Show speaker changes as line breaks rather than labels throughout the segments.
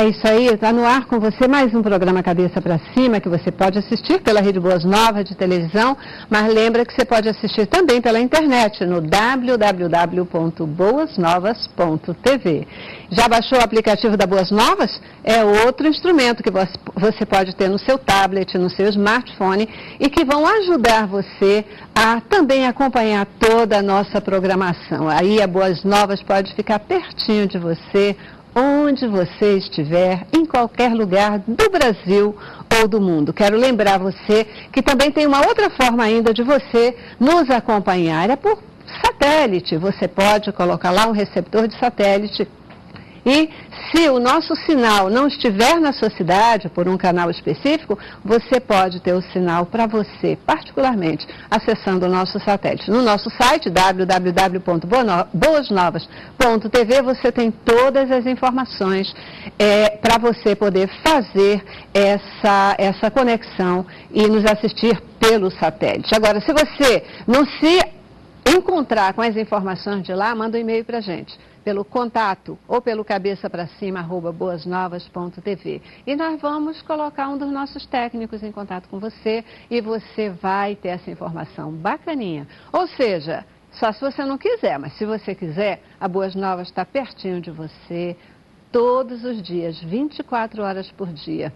É isso aí, está no ar com você mais um programa Cabeça para Cima, que você pode assistir pela Rede Boas Novas de televisão, mas lembra que você pode assistir também pela internet, no www.boasnovas.tv. Já baixou o aplicativo da Boas Novas? É outro instrumento que você pode ter no seu tablet, no seu smartphone, e que vão ajudar você a também acompanhar toda a nossa programação. Aí a Boas Novas pode ficar pertinho de você, onde você estiver, em qualquer lugar do Brasil ou do mundo. Quero lembrar você que também tem uma outra forma ainda de você nos acompanhar, é por satélite. Você pode colocar lá um receptor de satélite e, se o nosso sinal não estiver na sua cidade, por um canal específico, você pode ter o sinal para você, particularmente, acessando o nosso satélite. No nosso site, www.boasnovas.tv, você tem todas as informações para você poder fazer essa conexão e nos assistir pelo satélite. Agora, se você não se encontrar com as informações de lá, manda um e-mail para a gente, pelo contato ou pelo cabeçapracima@boasnovas.tv. E nós vamos colocar um dos nossos técnicos em contato com você e você vai ter essa informação bacaninha. Ou seja, só se você não quiser, mas se você quiser, a Boas Novas está pertinho de você todos os dias, 24 horas por dia,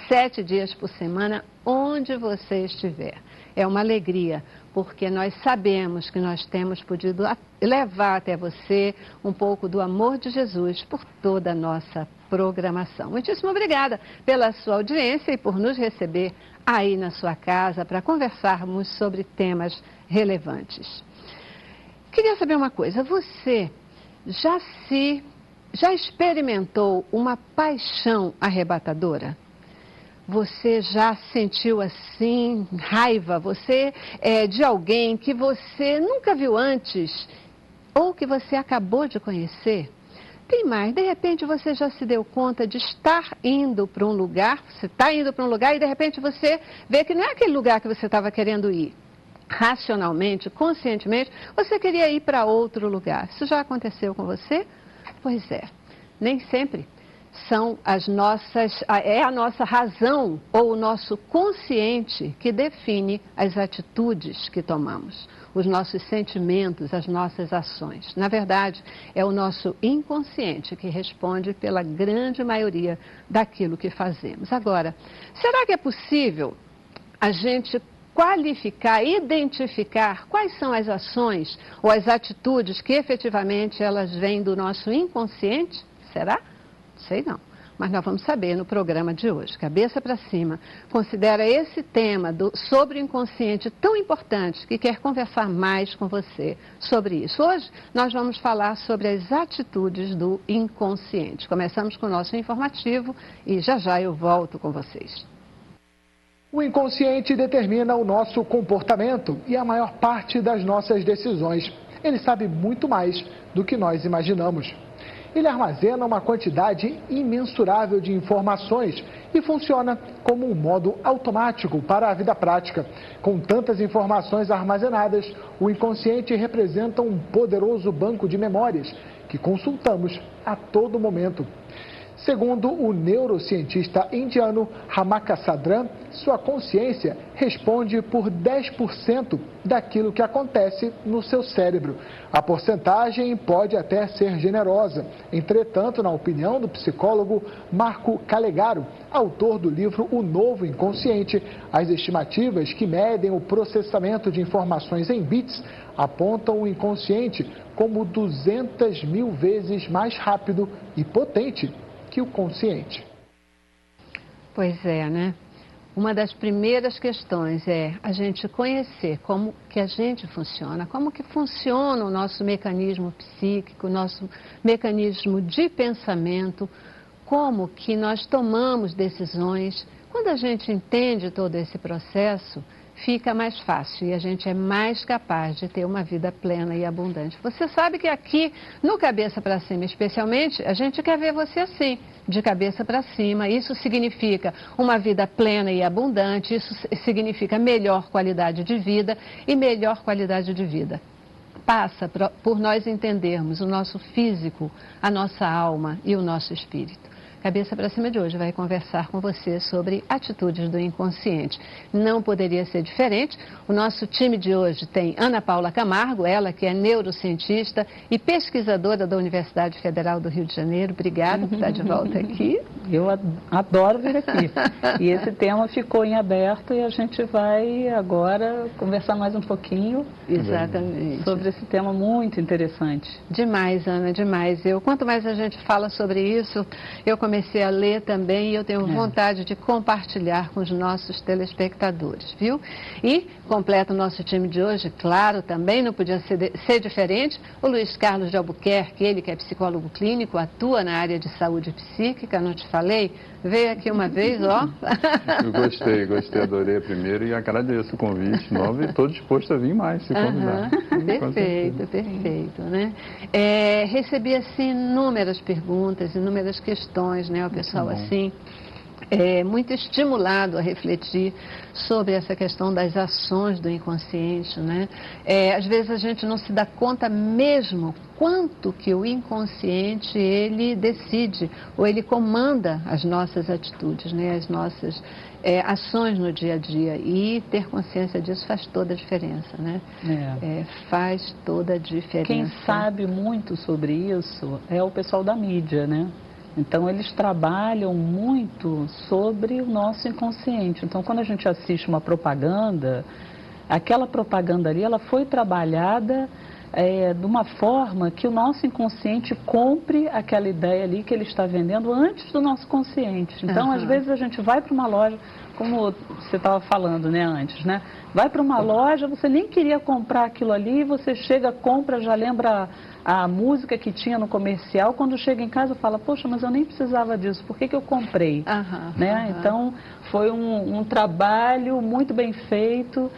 7 dias por semana, onde você estiver. É uma alegria, porque nós sabemos que nós temos podido levar até você um pouco do amor de Jesus por toda a nossa programação. Muitíssimo obrigada pela sua audiência e por nos receber aí na sua casa para conversarmos sobre temas relevantes. Queria saber uma coisa, você já experimentou uma paixão arrebatadora? Você já sentiu assim raiva? Você é de alguém que você nunca viu antes ou que você acabou de conhecer? Tem mais, de repente você já se deu conta de estar indo para um lugar, você está indo para um lugar e de repente você vê que não é aquele lugar que você estava querendo ir. Racionalmente, conscientemente, você queria ir para outro lugar. Isso já aconteceu com você? Pois é, nem sempre. É a nossa razão ou o nosso consciente que define as atitudes que tomamos, os nossos sentimentos, as nossas ações. Na verdade, é o nosso inconsciente que responde pela grande maioria daquilo que fazemos. Agora, será que é possível a gente qualificar, identificar quais são as ações ou as atitudes que efetivamente elas vêm do nosso inconsciente? Será? Sei não, mas nós vamos saber no programa de hoje. Cabeça para Cima considera esse tema sobre o inconsciente tão importante que quer conversar mais com você sobre isso. Hoje nós vamos falar sobre as atitudes do inconsciente. Começamos com o nosso informativo e já eu volto com vocês.
O inconsciente determina o nosso comportamento e a maior parte das nossas decisões. Ele sabe muito mais do que nós imaginamos. Ele armazena uma quantidade imensurável de informações e funciona como um modo automático para a vida prática. Com tantas informações armazenadas, o inconsciente representa um poderoso banco de memórias que consultamos a todo momento. Segundo o neurocientista indiano Ramaka Sadran, sua consciência responde por 10% daquilo que acontece no seu cérebro. A porcentagem pode até ser generosa. Entretanto, na opinião do psicólogo Marco Calegaro, autor do livro O Novo Inconsciente, as estimativas que medem o processamento de informações em bits apontam o inconsciente como 200 mil vezes mais rápido e potente que o consciente.
Pois é, né? Uma das primeiras questões é a gente conhecer como que a gente funciona, como que funciona o nosso mecanismo psíquico, o nosso mecanismo de pensamento, como que nós tomamos decisões. Quando a gente entende todo esse processo, fica mais fácil e a gente é mais capaz de ter uma vida plena e abundante. Você sabe que aqui, no Cabeça para Cima especialmente, a gente quer ver você assim, de cabeça para cima. Isso significa uma vida plena e abundante, isso significa melhor qualidade de vida e melhor qualidade de vida passa por nós entendermos o nosso físico, a nossa alma e o nosso espírito. Cabeça para Cima de hoje vai conversar com você sobre atitudes do inconsciente. Não poderia ser diferente. O nosso time de hoje tem Ana Paula Camargo, ela que é neurocientista e pesquisadora da Universidade Federal do Rio de Janeiro. Obrigada por estar de volta aqui.
Eu adoro vir aqui. E esse tema ficou em aberto e a gente vai agora conversar mais um pouquinho.
Exatamente.
Sobre esse tema muito interessante.
Demais, Ana, demais. Quanto mais a gente fala sobre isso, eu comecei a ler também e eu tenho vontade de compartilhar com os nossos telespectadores, viu? E completa o nosso time de hoje, claro, também não podia ser diferente, o Luiz Carlos de Albuquerque, ele que é psicólogo clínico, atua na área de saúde psíquica, não te falei? Veio aqui uma vez, ó.
Eu gostei, adorei a primeira e agradeço o convite novo e estou disposto a vir mais, se convidar.
Perfeito, né? Recebi, assim, inúmeras perguntas, inúmeras questões, né? O pessoal, assim, muito estimulado a refletir sobre essa questão das ações do inconsciente, né? Às vezes a gente não se dá conta mesmo quanto que o inconsciente, ele decide, ou ele comanda as nossas atitudes, né? As nossas ações no dia a dia. E ter consciência disso faz toda a diferença, né? Faz toda a diferença.
Quem sabe muito sobre isso é o pessoal da mídia, né? Então, eles trabalham muito sobre o nosso inconsciente. Então, quando a gente assiste uma propaganda, aquela propaganda ali, ela foi trabalhada de uma forma que o nosso inconsciente compre aquela ideia ali que ele está vendendo antes do nosso consciente. Então, às vezes, a gente vai para uma loja, como você estava falando, né, antes, né? Vai para uma loja, você nem queria comprar aquilo ali, você chega, compra, já lembra a música que tinha no comercial, quando chega em casa fala, poxa, mas eu nem precisava disso, por que que eu comprei? Né? Então, foi um trabalho muito bem feito,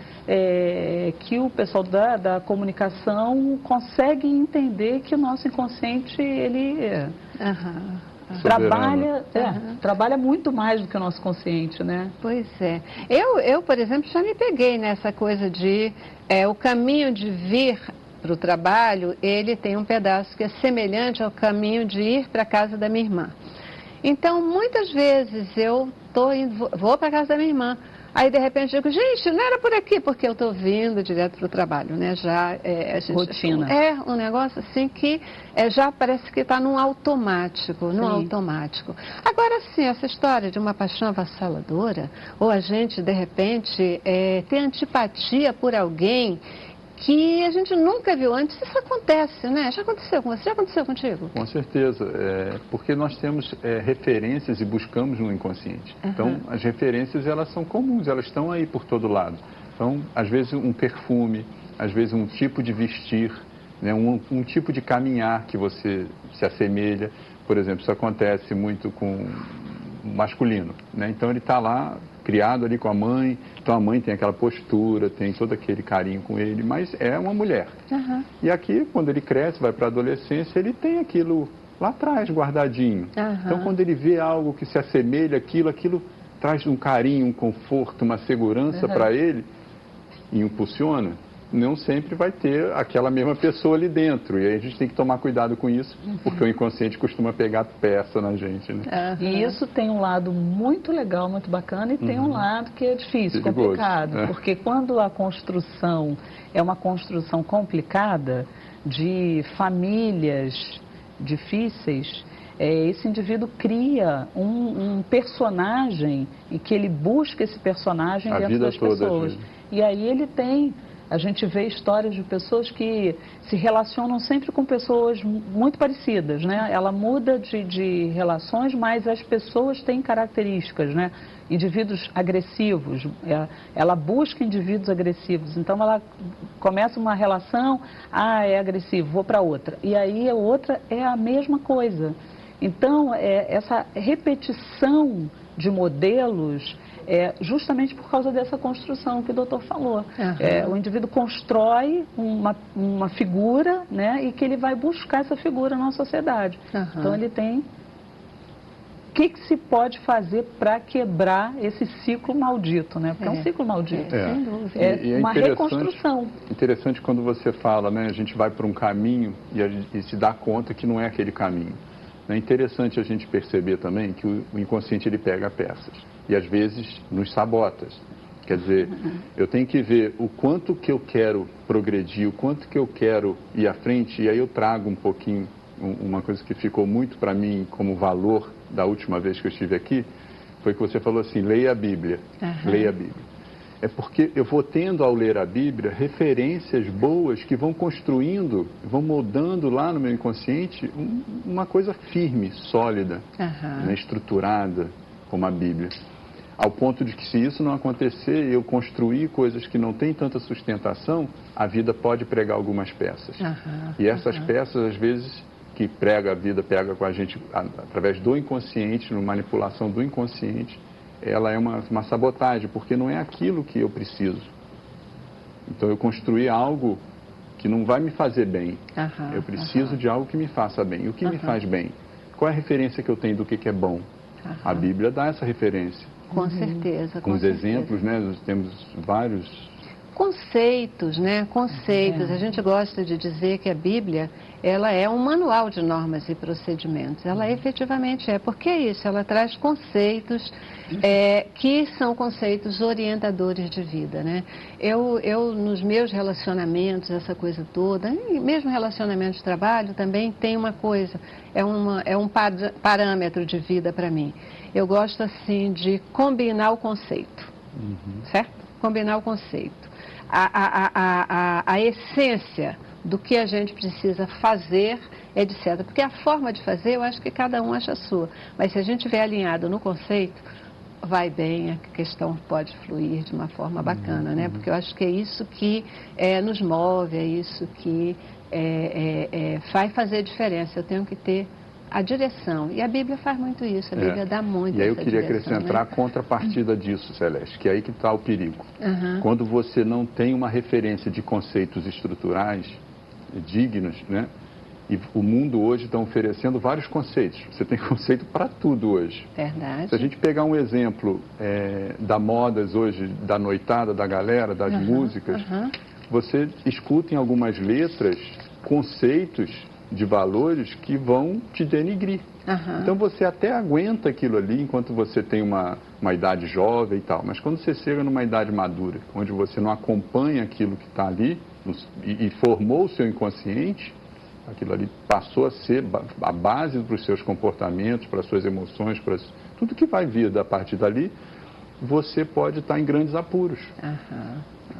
que o pessoal da comunicação consegue entender que o nosso inconsciente, ele trabalha muito mais do que o nosso consciente, né?
Pois é. Eu, por exemplo, já me peguei nessa coisa de o caminho de vir para o trabalho, ele tem um pedaço que é semelhante ao caminho de ir para a casa da minha irmã. Então, muitas vezes eu vou para a casa da minha irmã, aí de repente digo, gente, não era por aqui, porque eu estou vindo direto para o trabalho, né? Já
rotina.
Um negócio assim que já parece que está num automático, automático. Agora sim, essa história de uma paixão avassaladora, ou a gente de repente ter antipatia por alguém que a gente nunca viu antes, isso acontece, né? Já aconteceu com você? Já aconteceu contigo?
Com certeza, porque nós temos referências e buscamos no inconsciente. Então, as referências, elas são comuns, elas estão aí por todo lado. Então, às vezes um perfume, às vezes um tipo de vestir, né? um tipo de caminhar que você se assemelha. Por exemplo, isso acontece muito com o masculino, né? Então, ele está lá, criado ali com a mãe, então a mãe tem aquela postura, tem todo aquele carinho com ele, mas é uma mulher. E aqui, quando ele cresce, vai para a adolescência, ele tem aquilo lá atrás, guardadinho. Então, quando ele vê algo que se assemelha àquilo, aquilo traz um carinho, um conforto, uma segurança para ele e impulsiona. Não sempre vai ter aquela mesma pessoa ali dentro. E aí a gente tem que tomar cuidado com isso, porque o inconsciente costuma pegar peça na gente, né?
E isso tem um lado muito legal, muito bacana, e tem um lado que é difícil, complicado. Porque quando a construção é uma construção complicada, de famílias difíceis, esse indivíduo cria um personagem e que ele busca esse personagem dentro das pessoas. E aí ele tem... A gente vê histórias de pessoas que se relacionam sempre com pessoas muito parecidas, né? Ela muda de relações, mas as pessoas têm características, né? Indivíduos agressivos, ela busca indivíduos agressivos. Então, ela começa uma relação, é agressivo, vou para outra. E aí a outra é a mesma coisa. Então, essa repetição de modelos... justamente por causa dessa construção que o doutor falou. O indivíduo constrói uma figura, né, e que ele vai buscar essa figura na sociedade. Então, ele tem... O que se pode fazer para quebrar esse ciclo maldito, né? Porque é um ciclo maldito.
Sem dúvida.
É
uma reconstrução.
Interessante quando você fala, né, a gente vai por um caminho e se dá conta que não é aquele caminho. É interessante a gente perceber também que o inconsciente ele pega peças e às vezes nos sabota. Quer dizer, eu tenho que ver o quanto que eu quero progredir, o quanto que eu quero ir à frente, e aí eu trago um pouquinho, uma coisa que ficou muito para mim como valor da última vez que eu estive aqui, foi que você falou assim, leia a Bíblia, leia a Bíblia. É porque eu vou tendo, ao ler a Bíblia, referências boas que vão construindo, vão moldando lá no meu inconsciente uma coisa firme, sólida, né, estruturada, como a Bíblia. Ao ponto de que, se isso não acontecer, eu construir coisas que não têm tanta sustentação, a vida pode pregar algumas peças. E essas peças, às vezes, que prega a vida, pega com a gente através do inconsciente, na manipulação do inconsciente, ela é uma sabotagem, porque não é aquilo que eu preciso. Então, eu construí algo que não vai me fazer bem. Eu preciso de algo que me faça bem. E o que me faz bem? Qual é a referência que eu tenho do que é bom? A Bíblia dá essa referência.
Com certeza.
Com os exemplos, né? Nós temos vários
conceitos, né? Conceitos. A gente gosta de dizer que a Bíblia, ela é um manual de normas e procedimentos. Ela efetivamente é. Porque é isso, ela traz conceitos que são conceitos orientadores de vida, né? Eu nos meus relacionamentos, essa coisa toda, e mesmo relacionamento de trabalho também tem uma coisa, é um parâmetro de vida para mim. Eu gosto assim de combinar o conceito, certo? Combinar o conceito. A essência do que a gente precisa fazer, etc. Porque a forma de fazer, eu acho que cada um acha a sua. Mas se a gente estiver alinhado no conceito, vai bem, a questão pode fluir de uma forma bacana, né? Porque eu acho que é isso que nos move, é isso que vai fazer diferença. Eu tenho que ter a direção. E a Bíblia faz muito isso, a Bíblia dá muito essa direção.
E aí eu queria acrescentar a contrapartida disso, Celeste, que é aí que está o perigo. Quando você não tem uma referência de conceitos estruturais dignos, né? E o mundo hoje está oferecendo vários conceitos. Você tem conceito para tudo hoje.
Verdade.
Se a gente pegar um exemplo da modas hoje, da noitada, da galera, das músicas, você escuta em algumas letras conceitos de valores que vão te denigrir. Então você até aguenta aquilo ali enquanto você tem uma idade jovem e tal, mas quando você chega numa idade madura, onde você não acompanha aquilo que está ali e formou o seu inconsciente, aquilo ali passou a ser a base para os seus comportamentos, para as suas emoções, para tudo que vai vir a partir dali, você pode estar em grandes apuros.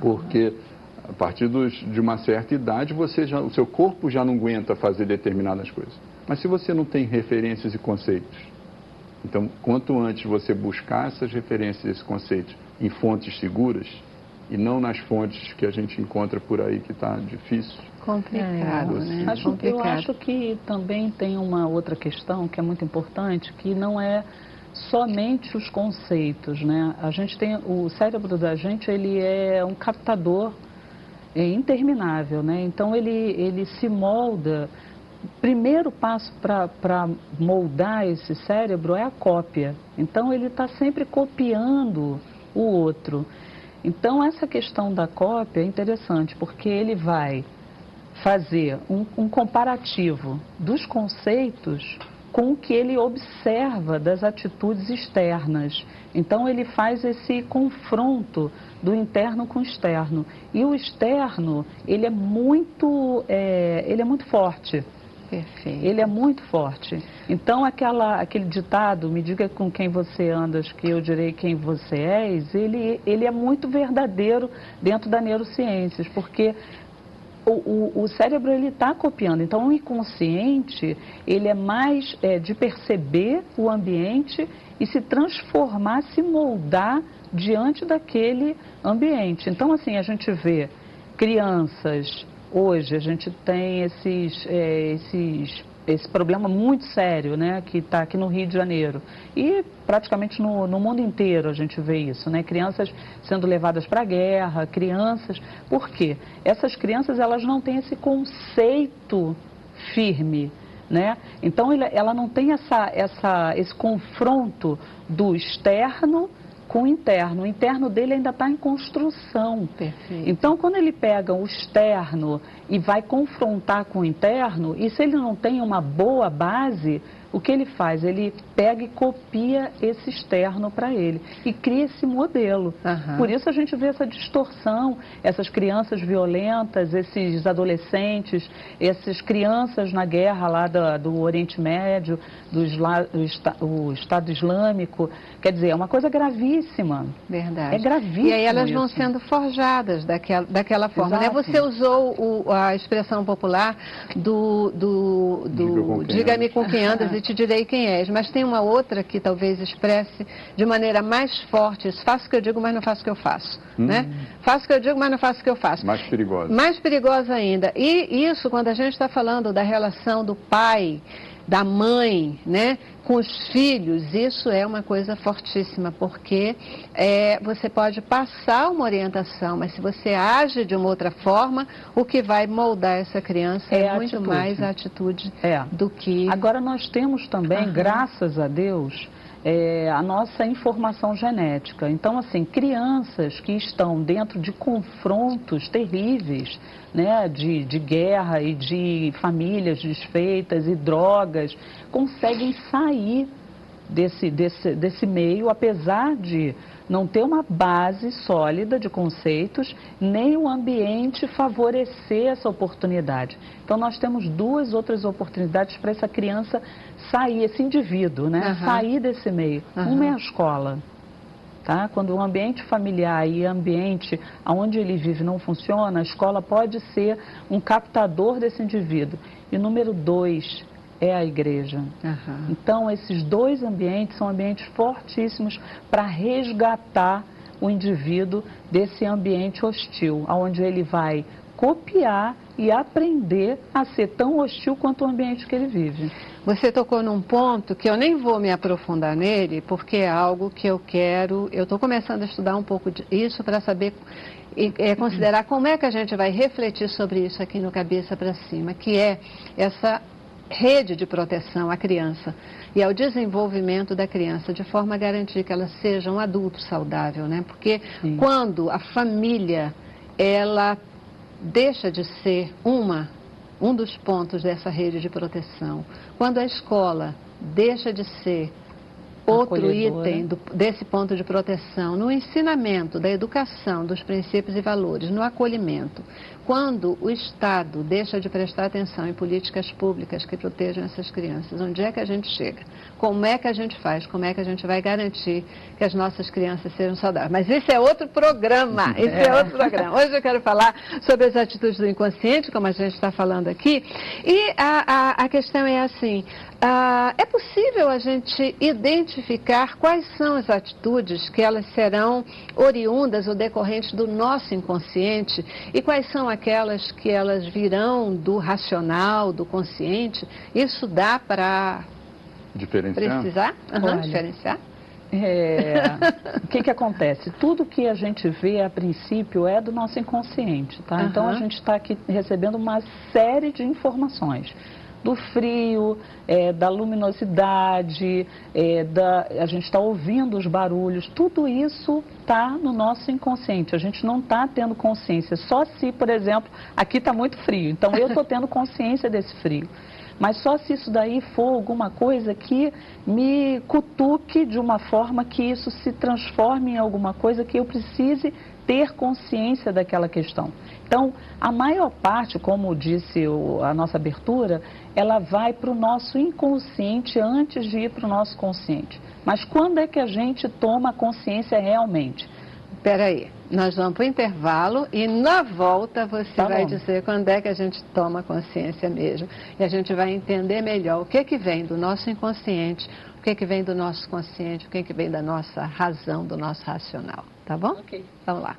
Porque a partir de uma certa idade, o seu corpo já não aguenta fazer determinadas coisas. Mas se você não tem referências e conceitos, então, quanto antes você buscar essas referências e esses conceitos em fontes seguras, e não nas fontes que a gente encontra por aí, que está difícil.
Complicado, né?
Eu acho que também tem uma outra questão que é muito importante, que não é somente os conceitos, né? A gente tem, o cérebro da gente, ele é um captador interminável, né? Então ele se molda. O primeiro passo para moldar esse cérebro é a cópia. Então ele está sempre copiando o outro. Então essa questão da cópia é interessante, porque ele vai fazer um comparativo dos conceitos com o que ele observa das atitudes externas. Então ele faz esse confronto do interno com o externo. E o externo, ele é muito forte.
Perfeito.
Ele é muito forte. Então aquele ditado, me diga com quem você andas que eu direi quem você és, ele é muito verdadeiro dentro da neurociências, porque o cérebro ele está copiando. Então o inconsciente ele é mais de perceber o ambiente e se transformar, se moldar diante daquele ambiente. Então assim, a gente vê crianças, hoje a gente tem esse problema muito sério, né, que está aqui no Rio de Janeiro. E praticamente no mundo inteiro a gente vê isso, né? Crianças sendo levadas para a guerra, crianças... Por quê? Essas crianças, elas não têm esse conceito firme, né? Então ela não tem esse confronto do externo com o interno. O interno dele ainda está em construção.
Perfeito.
Então, quando ele pega o externo e vai confrontar com o interno, e se ele não tem uma boa base, o que ele faz? Ele pega e copia esse externo para ele e cria esse modelo. Por isso a gente vê essa distorção, essas crianças violentas, esses adolescentes, essas crianças na guerra lá do Oriente Médio, o Estado Islâmico. Quer dizer, é uma coisa gravíssima.
Verdade.
É gravíssimo.
E aí elas vão
isso.
sendo forjadas daquela forma, né? Você usou a expressão popular do diga-me com quem andas e te direi quem és, mas tem uma outra que talvez expresse de maneira mais forte isso: faço o que eu digo, mas não faço o que eu faço, né? Faço o que eu digo, mas não faço o que eu faço.
Mais perigosa.
Mais perigosa ainda. E isso, quando a gente está falando da relação do pai, da mãe, né, com os filhos, isso é uma coisa fortíssima, porque você pode passar uma orientação, mas se você age de uma outra forma, o que vai moldar essa criança é muito mais a atitude do que...
Agora nós temos também, graças a Deus, a nossa informação genética. Então, assim, crianças que estão dentro de confrontos terríveis, né, de guerra e de famílias desfeitas e drogas, conseguem sair desse meio, apesar de não ter uma base sólida de conceitos, nem o ambiente favorecer essa oportunidade. Então, nós temos duas outras oportunidades para essa criança sair, esse indivíduo, né, sair desse meio. Uma é a escola. Tá? Quando o ambiente familiar e o ambiente onde ele vive não funciona, a escola pode ser um captador desse indivíduo. E número 2 é a igreja. Então, esses dois ambientes são ambientes fortíssimos para resgatar o indivíduo desse ambiente hostil, onde ele vai copiar e aprender a ser tão hostil quanto o ambiente que ele vive.
Você tocou num ponto que eu nem vou me aprofundar nele, porque é algo que eu estou começando a estudar um pouco disso para saber considerar como é que a gente vai refletir sobre isso aqui no Cabeça para Cima, que é essa rede de proteção à criança e ao desenvolvimento da criança, de forma a garantir que ela seja um adulto saudável, né? Porque quando a família, ela deixa de ser um dos pontos dessa rede de proteção, quando a escola deixa de ser outro item desse ponto de proteção, no ensinamento da educação, dos princípios e valores, no acolhimento, quando o Estado deixa de prestar atenção em políticas públicas que protejam essas crianças, onde é que a gente chega? Como é que a gente faz? Como é que a gente vai garantir que as nossas crianças sejam saudáveis? Mas isso é outro programa, Hoje eu quero falar sobre as atitudes do inconsciente, como a gente está falando aqui, e a questão é assim: é possível a gente identificar quais são as atitudes que elas serão oriundas ou decorrentes do nosso inconsciente e quais são aquelas que elas virão do racional, do consciente? Isso dá para precisar? Diferenciar?
O que acontece? Tudo que a gente vê a princípio é do nosso inconsciente, tá? Então a gente está aqui recebendo uma série de informações. Do frio, da luminosidade, a gente está ouvindo os barulhos, tudo isso está no nosso inconsciente. A gente não está tendo consciência, só se, por exemplo, aqui está muito frio, então eu estou tendo consciência desse frio. Mas só se isso daí for alguma coisa que me cutuque de uma forma que isso se transforme em alguma coisa que eu precise ter consciência daquela questão. Então, a maior parte, como disse a nossa abertura, ela vai para o nosso inconsciente antes de ir para o nosso consciente. Mas quando é que a gente toma consciência realmente?
Espera aí, nós vamos para o intervalo e na volta você vai dizer quando é que a gente toma consciência mesmo. E a gente vai entender melhor o que vem do nosso inconsciente, o que vem do nosso consciente, o que vem da nossa razão, do nosso racional. Tá bom?
Ok.
Vamos lá.